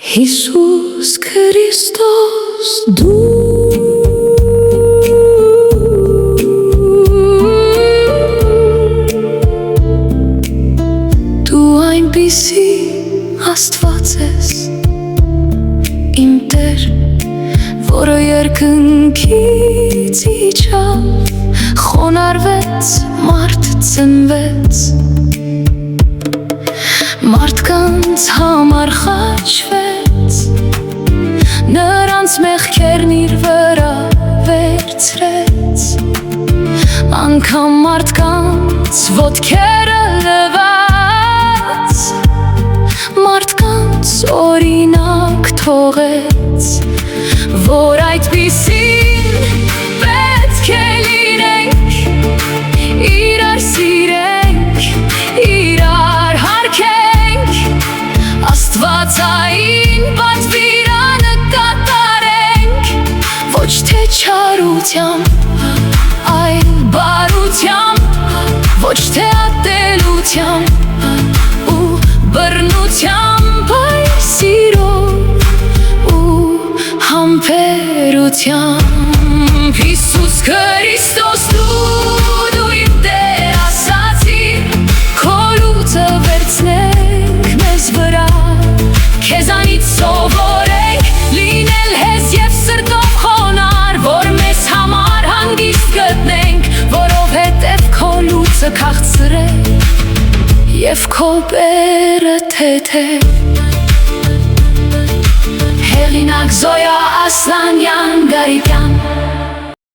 Հիսուս Քրիստոս դու այնպիսի Աստված ես իմ Տեր, որը երկնքից իջավ, խոնարհվեց, մարդ ծնվեց, մարդկանց համար խաչվեց, նրանց մեղքերն իր վրա վերցրեց, անգամ մարդկանց ոտքերը լվաց, մարդկանց օրինակ թողեց, որ այդպիսին պետք է լինենք, իրար սիրենք, իրար հարգենք, աստվածային պատվիրանը կատարենք, ոչ թե չարությամբ, այլ բարությամբ, ոչ թե ատելությամբ ու բռնությամբ, այլ սիրով ու համբերությամբ։ Հիսուս Քրիստոս դու իմ Տեր ասացիր, քո լուծը վերցնենք մեզ վրա, քեզանից սովորենք լինել հեզ և սրտով խոնարհ, որ մեզ համար հանգիստ գտնենք, որովհետև քո լուծը քաղցր է և քո բերը թեթև։ Հեղինակ Զոյա Ասլանյան Գարիկյան